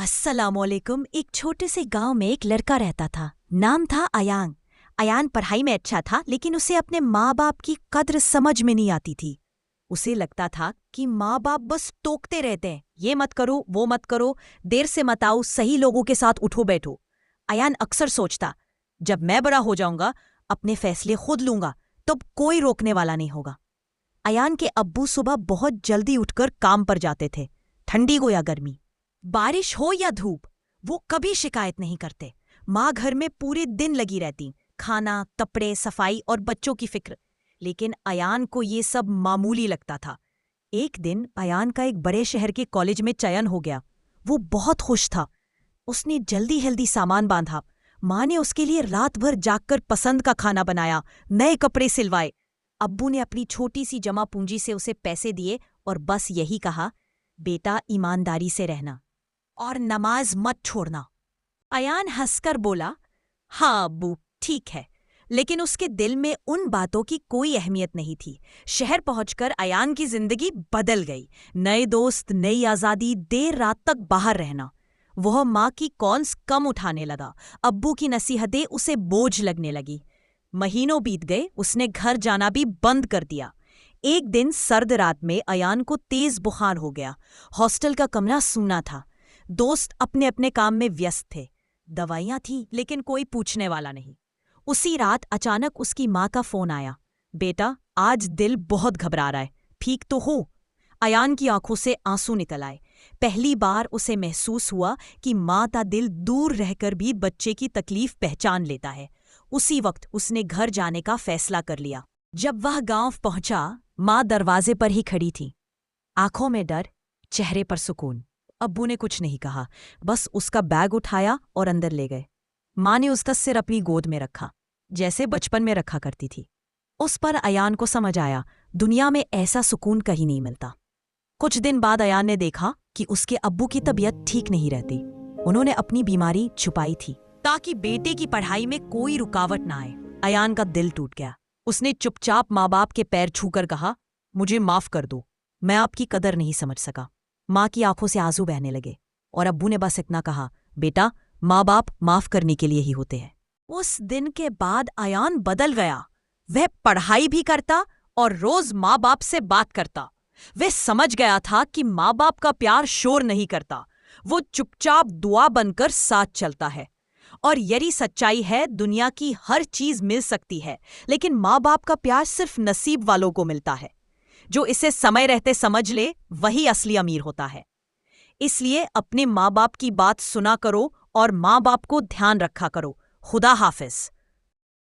अस्सलामुअलैकुम। एक छोटे से गांव में एक लड़का रहता था। नाम था अयान। अयान पढ़ाई में अच्छा था, लेकिन उसे अपने माँ बाप की कद्र समझ में नहीं आती थी। उसे लगता था कि माँ बाप बस टोकते रहते हैं, ये मत करो, वो मत करो, देर से मत आओ, सही लोगों के साथ उठो बैठो। अयान अक्सर सोचता, जब मैं बड़ा हो जाऊंगा, अपने फैसले खुद लूंगा, तब कोई रोकने वाला नहीं होगा। अयान के अब्बू सुबह बहुत जल्दी उठकर काम पर जाते थे, ठंडी हो या गर्मी, बारिश हो या धूप, वो कभी शिकायत नहीं करते। माँ घर में पूरे दिन लगी रहती, खाना, कपड़े, सफाई और बच्चों की फिक्र। लेकिन अयान को ये सब मामूली लगता था। एक दिन अयान का एक बड़े शहर के कॉलेज में चयन हो गया। वो बहुत खुश था। उसने जल्दी जल्दी सामान बांधा। माँ ने उसके लिए रात भर जागकर पसंद का खाना बनाया, नए कपड़े सिलवाए। अब्बू ने अपनी छोटी सी जमा पूंजी से उसे पैसे दिए और बस यही कहा, बेटा ईमानदारी से रहना और नमाज मत छोड़ना। अयान हंसकर बोला, हाँ अब्बू, ठीक है। लेकिन उसके दिल में उन बातों की कोई अहमियत नहीं थी। शहर पहुंचकर अयान की जिंदगी बदल गई। नए दोस्त, नई आज़ादी, देर रात तक बाहर रहना। वह माँ की कॉल्स कम उठाने लगा। अब्बू की नसीहतें उसे बोझ लगने लगी। महीनों बीत गए, उसने घर जाना भी बंद कर दिया। एक दिन सर्द रात में अयान को तेज बुखार हो गया। हॉस्टल का कमरा सूना था। दोस्त अपने अपने काम में व्यस्त थे। दवाइयां थीं, लेकिन कोई पूछने वाला नहीं। उसी रात अचानक उसकी माँ का फोन आया, बेटा आज दिल बहुत घबरा रहा है, ठीक तो हो? अयान की आंखों से आंसू निकल आए। पहली बार उसे महसूस हुआ कि माँ का दिल दूर रहकर भी बच्चे की तकलीफ पहचान लेता है। उसी वक्त उसने घर जाने का फैसला कर लिया। जब वह गांव पहुंचा, माँ दरवाजे पर ही खड़ी थी, आंखों में डर, चेहरे पर सुकून। अब्बू ने कुछ नहीं कहा, बस उसका बैग उठाया और अंदर ले गए। माँ ने उसका सिर अपनी गोद में रखा, जैसे बचपन में रखा करती थी। उस पर अयान को समझ आया, दुनिया में ऐसा सुकून कहीं नहीं मिलता। कुछ दिन बाद अयान ने देखा कि उसके अब्बू की तबीयत ठीक नहीं रहती। उन्होंने अपनी बीमारी छुपाई थी ताकि बेटे की पढ़ाई में कोई रुकावट ना आए। अयान का दिल टूट गया। उसने चुपचाप माँ बाप के पैर छूकर कहा, मुझे माफ कर दो, मैं आपकी कदर नहीं समझ सका। माँ की आंखों से आंसू बहने लगे और अब्बू ने बस इतना कहा, बेटा माँ बाप माफ करने के लिए ही होते हैं। उस दिन के बाद अयान बदल गया। वह पढ़ाई भी करता और रोज माँ बाप से बात करता। वह समझ गया था कि माँ बाप का प्यार शोर नहीं करता, वो चुपचाप दुआ बनकर साथ चलता है। और यही सच्चाई है, दुनिया की हर चीज मिल सकती है, लेकिन माँ बाप का प्यार सिर्फ नसीब वालों को मिलता है। जो इसे समय रहते समझ ले, वही असली अमीर होता है। इसलिए अपने माँ बाप की बात सुना करो और माँ बाप को ध्यान रखा करो। खुदा हाफिज।